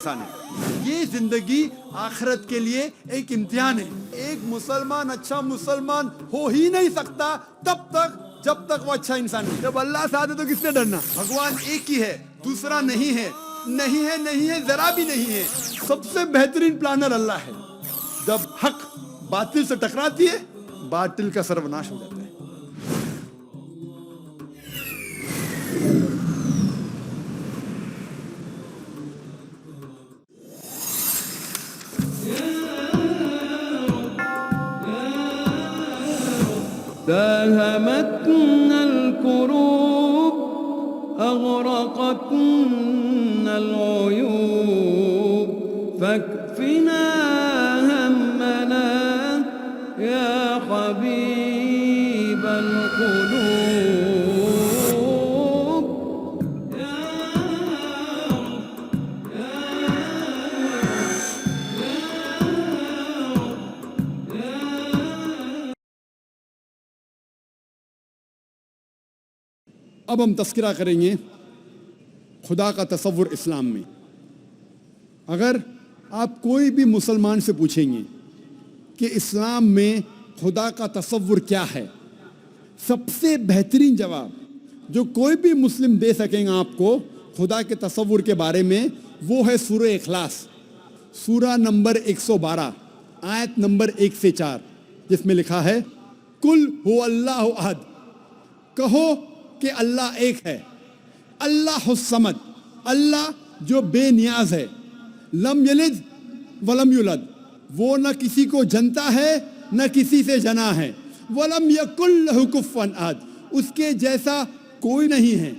انسان ہے۔ یہ زندگی آخرت کے لیے ایک امتحان ہے۔ ایک مسلمان اچھا مسلمان ہو ہی نہیں سکتا جب تک وہ اچھا انسان ہے۔ جب اللہ سے آتے تو کس سے ڈرنا؟ بھگوان ایک ہی ہے، دوسرا نہیں ہے، نہیں ہے، ذرا بھی نہیں ہے۔ سب سے بہترین پلانر اللہ ہے۔ جب حق باطل سے ٹکراتی ہے، باطل کا سروناش ہو جاتا ہے۔ داهمتنا الكروب أغرقتنا العيوب فاكفنا همنا يا حبيب القلوب اب ہم تذکرہ کریں گے خدا کا تصور اسلام میں۔ اگر آپ کوئی بھی مسلمان سے پوچھیں گے کہ اسلام میں خدا کا تصور کیا ہے، سب سے بہترین جواب جو کوئی بھی مسلم دے سکیں گے آپ کو خدا کے تصور کے بارے میں، وہ ہے سورہ اخلاص، سورہ نمبر 112 آیت نمبر 1 سے 4، جس میں لکھا ہے قل هو اللہ احد، کہو کہ اللہ ایک ہے، اللہ الصمد، اللہ جو بے نیاز ہے، لم یلد ولم یولد، وہ نہ کسی کو جنتا ہے نہ کسی سے جنا ہے، ولم یکن لہ کفوا احد، اس کے جیسا کوئی نہیں ہے۔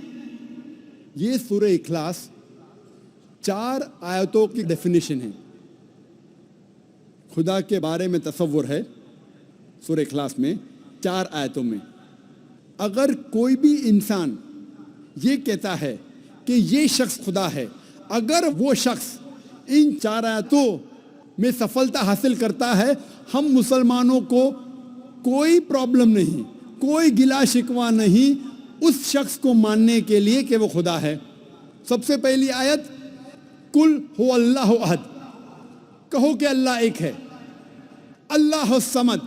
یہ سورہ اخلاص 4 آیتوں کی ڈیفینیشن ہے۔ خدا کے بارے میں تصور ہے سورہ اخلاص میں 4 آیتوں میں۔ اگر کوئی بھی انسان یہ کہتا ہے کہ یہ شخص خدا ہے، اگر وہ شخص ان 4 آیتوں میں سفلتا حاصل کرتا ہے، ہم مسلمانوں کو کوئی پرابلم نہیں، کوئی گلا شکوہ نہیں اس شخص کو ماننے کے لیے کہ وہ خدا ہے۔ سب سے پہلی آیت قل هو اللہ احد، کہو کہ اللہ ایک ہے، اللہ الصمد،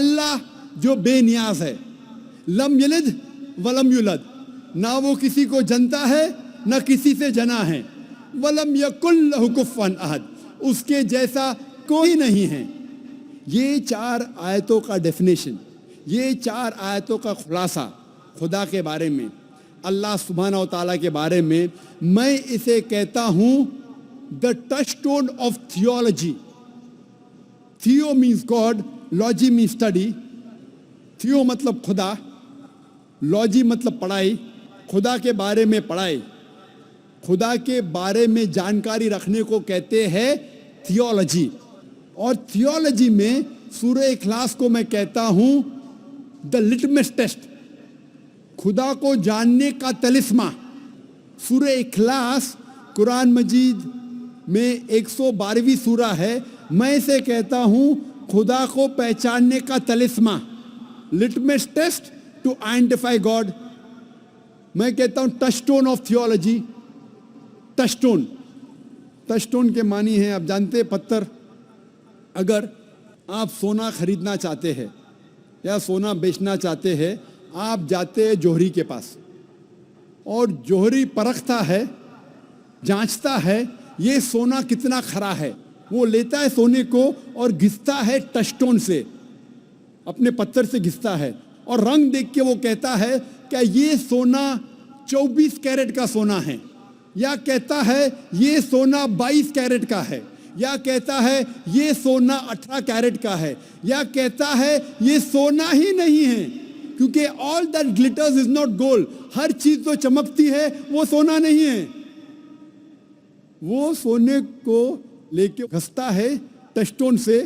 اللہ جو بے نیاز ہے، لم یلد ولم یولد، نہ وہ کسی کو جنتا ہے نہ کسی سے جنا ہے، ولم یکن لہ کفوا احد، اس کے جیسا کوئی نہیں ہے۔ یہ 4 آیتوں کا ڈیفینیشن، یہ 4 آیتوں کا خلاصہ خدا کے بارے میں، اللہ سبحانہ و تعالیٰ کے بارے میں، میں اسے کہتا ہوں the touchstone of theology۔ Theo means God, logy means study۔ Theo مطلب خدا، لوجی مطلب پڑھائی، خدا کے بارے میں پڑھائی، خدا کے بارے میں جانکاری رکھنے کو کہتے ہیں تھیولوجی۔ اور تھیولوجی میں سورہ اخلاص کو میں کہتا ہوں دا لٹمس ٹیسٹ، خدا کو جاننے کا طلسمہ۔ سورہ اخلاص قرآن مجید میں 112ویں سورہ ہے، میں اسے کہتا ہوں خدا کو پہچاننے کا طلسمہ، litmus test to identify God. میں کہتا ہوں touchstone of theology. Touchstone کے معنی ہیں آپ جانتے ہیں، پتھر۔ اگر آپ سونا خریدنا چاہتے ہیں یا سونا بیچنا چاہتے ہیں، آپ جاتے ہیں جوہری کے پاس، اور جوہری پرکھتا ہے، جانچتا ہے یہ سونا کتنا کھرا ہے، وہ لیتا ہے سونے کو اور گھستا ہے ٹچ اسٹون سے، اپنے پتھر سے گھستا ہے، اور رنگ دیکھ کے وہ کہتا ہے کہ یہ سونا 24 کیرٹ کا سونا ہے، یا کہتا ہے یہ سونا 22 کیرٹ کا ہے، یا کہتا ہے یہ سونا 18 کیرٹ کا ہے، یا کہتا ہے یہ سونا ہی نہیں ہے، کیونکہ all that glitters is not gold، ہر چیز جو چمکتی ہے وہ سونا نہیں ہے۔ وہ سونے کو لے کے گھستا ہے ٹچ اسٹون سے،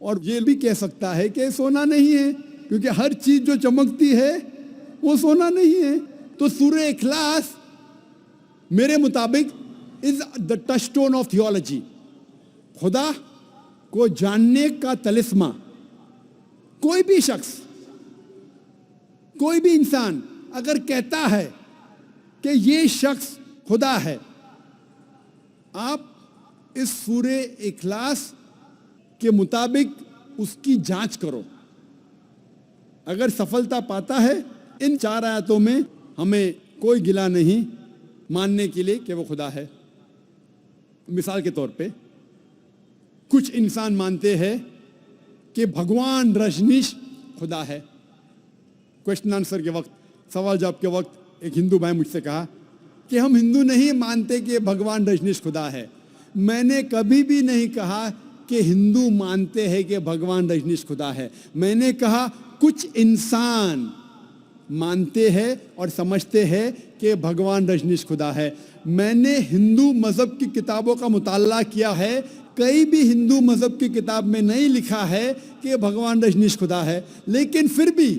اور یہ بھی کہہ سکتا ہے کہ سونا نہیں ہے، کیونکہ ہر چیز جو چمکتی ہے وہ سونا نہیں ہے۔ تو سورہ اخلاص میرے مطابق is the touchstone of theology, خدا کو جاننے کا طلسمہ۔ کوئی بھی شخص، کوئی بھی انسان اگر کہتا ہے کہ یہ شخص خدا ہے، آپ اس سورہ اخلاص کے مطابق اس کی جانچ کرو. اگر سفلتا پاتا ہے ان 4 آیتوں میں ہمیں کوئی گلا نہیں ماننے کے لیے کہ وہ خدا ہے. مثال کے طور پہ کچھ انسان مانتے ہیں کہ بھگوان رجنیش خدا ہے. کوشچن آنسر کے وقت, سوال جواب کے وقت ایک ہندو بھائی مجھ سے کہا کہ ہم ہندو نہیں مانتے کہ بھگوان رجنیش خدا ہے. میں نے کبھی بھی نہیں کہا کہ ہندو مانتے ہیں کہ بھگوان رجنیش خدا ہے. میں نے کہا کچھ انسان مانتے ہیں اور سمجھتے ہیں کہ بھگوان رجنیش خدا ہے. میں نے ہندو مذہب کی کتابوں کا مطالعہ کیا ہے, کئی بھی ہندو مذہب کی کتاب میں نہیں لکھا ہے کہ بھگوان رجنیش خدا ہے. لیکن پھر بھی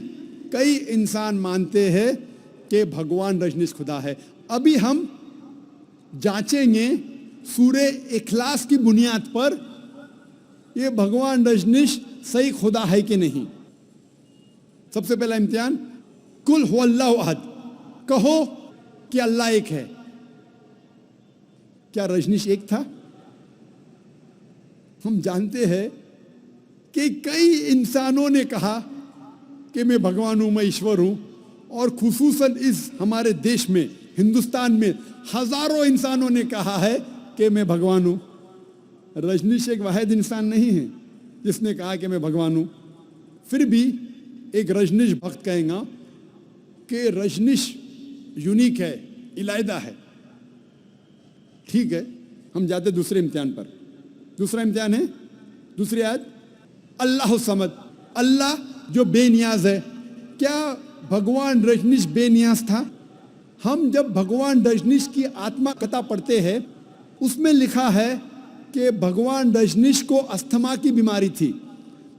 کئی انسان مانتے ہیں کہ بھگوان رجنیش خدا ہے. ابھی ہم جانچیں گے سورہ اخلاص کی بنیاد پر یہ بھگوان رجنیش صحیح خدا ہے کہ نہیں. سب سے پہلا امتحان, کل هو اللہ احد, کہو کہ اللہ ایک ہے. کیا رجنیش ایک تھا؟ ہم جانتے ہیں کہ کئی انسانوں نے کہا کہ میں بھگوان ہوں, میں ایشور ہوں, اور خصوصاً اس ہمارے دیش میں ہندوستان میں ہزاروں انسانوں نے کہا ہے کہ میں بھگوان ہوں. رجنیش ایک واحد انسان نہیں ہے جس نے کہا کہ میں بھگوان ہوں. پھر بھی ایک رجنیش بھکت کہیں گا کہ رجنیش یونیک ہے, علیحدہ ہے. ٹھیک ہے, ہم جاتے دوسرے امتحان پر. دوسرا امتحان ہے دوسری آیت, اللہ الصمد, اللہ جو بے نیاز ہے. کیا بھگوان رجنیش بے نیاز تھا؟ ہم جب بھگوان رجنیش کی آتما کتھا پڑھتے ہیں اس میں لکھا ہے کہ بھگوان رجنیش کو استھما کی بیماری تھی,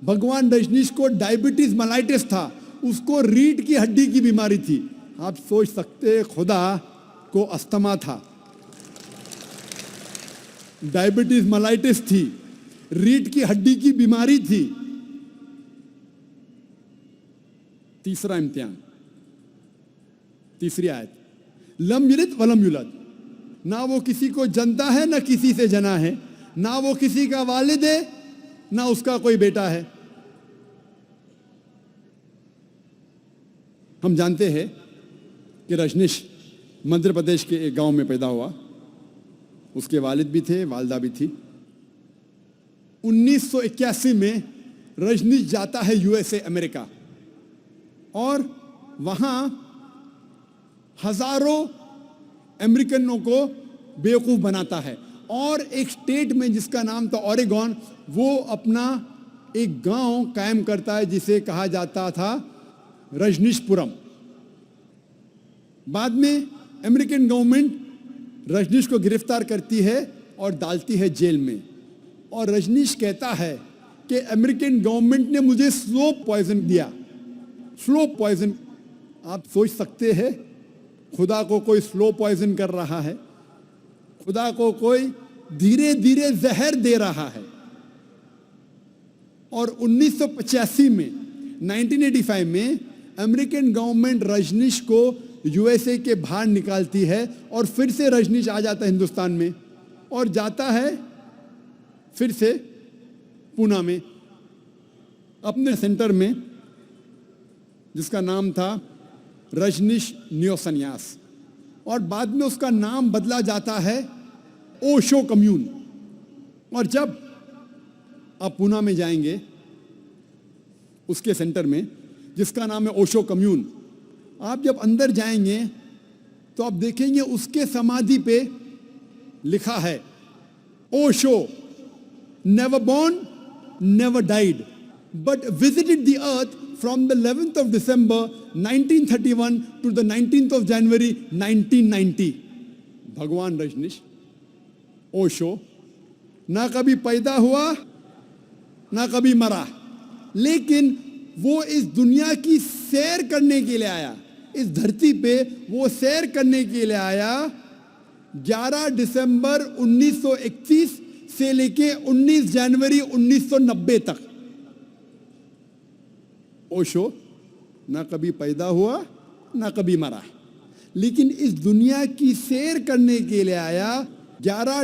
بھگوان رجنیش کو ڈائبٹیز ملائٹس تھا, اس کو ریڑھ کی ہڈی کی بیماری تھی. آپ سوچ سکتے خدا کو استھما تھا, ڈائبٹیز ملائٹس تھی, ریڑھ کی ہڈی کی بیماری تھی. تیسرا امتحان, تیسری آیت, لم یلد ولم یولد, نہ وہ کسی کو جنتا ہے نہ کسی سے جنا ہے, نہ وہ کسی کا والد ہے نہ اس کا کوئی بیٹا ہے. ہم جانتے ہیں کہ رجنیش مدھیہ پردیش کے ایک گاؤں میں پیدا ہوا. اس کے والد بھی تھے, والدہ بھی تھی. 1981 میں رجنیش جاتا ہے USA امریکہ, اور وہاں ہزاروں امریکنوں کو بیوقوف بناتا ہے. اور ایک اسٹیٹ میں جس کا نام تھا اوریگون, وہ اپنا ایک گاؤں قائم کرتا ہے جسے کہا جاتا تھا رجنیش پورم. بعد میں امریکن گورنمنٹ رجنیش کو گرفتار کرتی ہے اور ڈالتی ہے جیل میں. اور رجنیش کہتا ہے کہ امریکن گورنمنٹ نے مجھے سلو پوائزن دیا. سلو پوائزن, آپ سوچ سکتے ہیں خدا کو کوئی سلو پوائزن کر رہا ہے, خدا کو کوئی دھیرے دھیرے زہر دے رہا ہے. اور 1985 میں 1985 میں امریکن گورنمنٹ رجنیش کو USA کے باہر نکالتی ہے, اور پھر سے رجنیش آ جاتا ہے ہندوستان میں, اور جاتا ہے پھر سے پونا میں اپنے سینٹر میں جس کا نام تھا رجنیش نیو سنیاس, اور بعد میں اس کا نام بدلا جاتا ہے اوشو کمیون. اور جب آپ پونا میں جائیں گے اس کے سینٹر میں جس کا نام ہے اوشو کمیون, آپ جب اندر جائیں گے تو آپ دیکھیں گے اس کے سمادھی پہ لکھا ہے Osho never born, never died, but visited the earth from the 11th of December 1931 to the 19th of January 1990. بھگوان رجنیش اوشو نہ کبھی پیدا ہوا نہ کبھی مرا, لیکن وہ اس دنیا کی سیر کرنے کے لیے آیا. اس دھرتی پہ وہ سیر کرنے کے لیے آیا 11 دسمبر 1931 سے لے کے 19 جنوری 1990 تک. اوشو نہ کبھی پیدا ہوا نہ کبھی مرا, لیکن اس دنیا کی سیر کرنے کے لیے آیا 11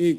1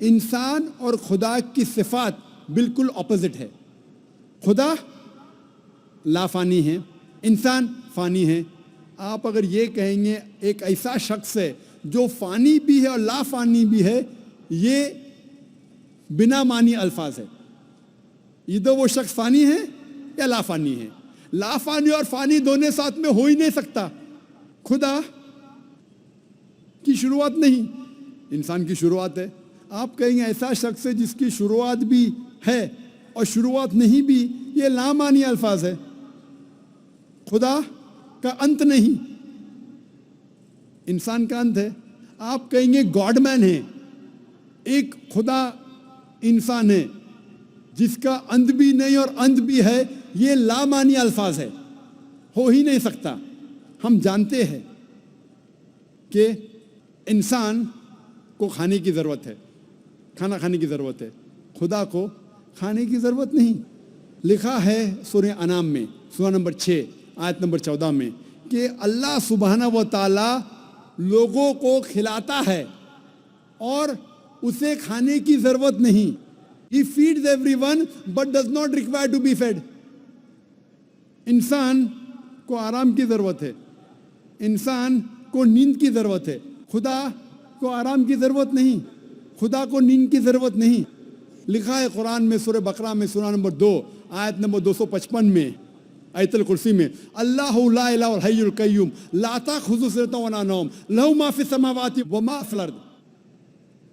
انسان اور خدا کی صفات بالکل اپوزٹ ہے. خدا لا فانی ہے، انسان فانی ہے. آپ اگر یہ کہیں گے ایک ایسا شخص ہے جو فانی بھی ہے اور لا فانی بھی ہے، یہ بنا معنی الفاظ ہے. ادھر وہ شخص فانی ہے یا لا فانی ہے. لا فانی اور فانی دونوں ساتھ میں ہو ہی نہیں سکتا. خدا کی شروعات نہیں، انسان کی شروعات ہے. آپ کہیں گے ایسا شخص ہے جس کی شروعات بھی ہے اور شروعات نہیں بھی، یہ لا معنی الفاظ ہے. خدا کا انت نہیں، انسان کا انت ہے. آپ کہیں گے گاڈ مین ہے، ایک خدا انسان ہے جس کا انت بھی نہیں اور انت بھی ہے، یہ لا معنی الفاظ ہے، ہو ہی نہیں سکتا. ہم جانتے ہیں کہ انسان کو کھانے کی ضرورت ہے، کھانا کھانے کی ضرورت ہے. خدا کو کھانے کی ضرورت نہیں. لکھا ہے سورہ انعام میں سورہ نمبر 6 آیت نمبر 14 میں کہ اللہ سبحانہ و تعالی لوگوں کو کھلاتا ہے اور اسے کھانے کی ضرورت نہیں. He feeds everyone but does not require to be fed. انسان کو آرام کی ضرورت ہے، انسان کو نیند کی ضرورت ہے. خدا کو آرام کی ضرورت نہیں، خدا کو نیند کی ضرورت نہیں. لکھا ہے قرآن میں سورہ بقرہ میں سورہ نمبر 2 آیت نمبر 255 میں آیت الکرسی میں اللہ لا الہ الحی القیوم لا تأخذہ سنۃ ولا نوم لہ ما فی السماوات و ما فی الارض.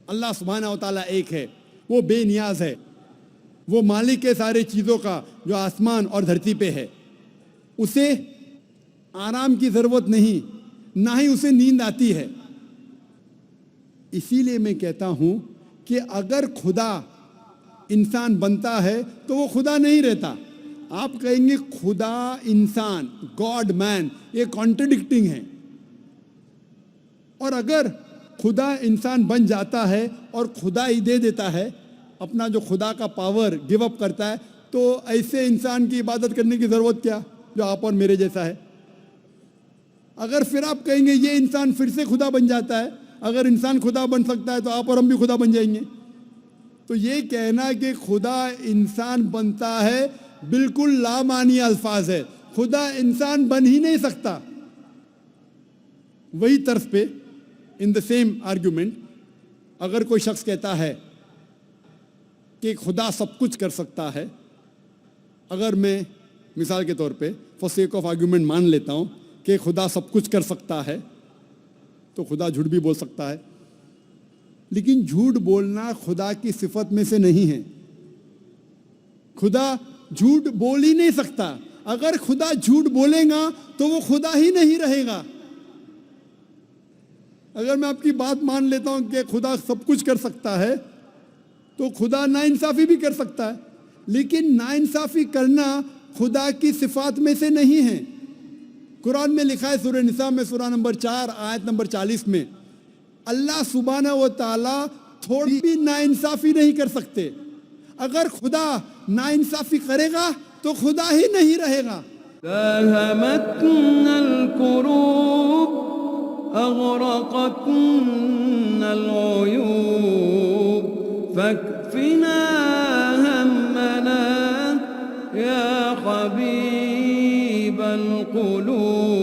اللہ سبحانہ و تعالیٰ ایک ہے، وہ بے نیاز ہے، وہ مالک ہے سارے چیزوں کا جو آسمان اور دھرتی پہ ہے. اسے آرام کی ضرورت نہیں، نہ ہی اسے نیند آتی ہے. اسی لیے میں کہتا ہوں کہ اگر خدا انسان بنتا ہے تو وہ خدا نہیں رہتا. آپ کہیں گے خدا انسان، گاڈ مین، یہ کانٹرڈکٹنگ ہے. اور اگر خدا انسان بن جاتا ہے اور خدا ہی دے دیتا ہے اپنا جو خدا کا پاور گیو اپ کرتا ہے، تو ایسے انسان کی عبادت کرنے کی ضرورت کیا جو آپ اور میرے جیسا ہے. اگر پھر آپ کہیں گے یہ انسان پھر سے خدا بن جاتا ہے، اگر انسان خدا بن سکتا ہے تو آپ اور ہم بھی خدا بن جائیں گے. تو یہ کہنا کہ خدا انسان بنتا ہے بالکل لامعنی الفاظ ہے. خدا انسان بن ہی نہیں سکتا. وہی طرز پہ ان دا سیم آرگیومنٹ اگر کوئی شخص کہتا ہے کہ خدا سب کچھ کر سکتا ہے، اگر میں مثال کے طور پہ فار سیک آف آرگیومنٹ مان لیتا ہوں کہ خدا سب کچھ کر سکتا ہے، تو خدا جھوٹ بھی بول سکتا ہے. لیکن جھوٹ بولنا خدا کی صفت میں سے نہیں ہے. خدا جھوٹ بول ہی نہیں سکتا. اگر خدا جھوٹ بولے گا تو وہ خدا ہی نہیں رہے گا. اگر میں آپ کی بات مان لیتا ہوں کہ خدا سب کچھ کر سکتا ہے تو خدا ناانصافی بھی کر سکتا ہے. لیکن ناانصافی کرنا خدا کی صفات میں سے نہیں ہے. قرآن میں لکھا ہے سورہ نساء میں سورہ نمبر 4 آیت نمبر 40 میں اللہ سبحانہ و تعالیٰ تھوڑی بھی ناانصافی نہیں کر سکتے. اگر خدا ناانصافی کرے گا تو خدا ہی نہیں رہے گا. داهمتنا الكروب أغرقتنا العيوب فاكفنا همنا يا حبيب القلوب.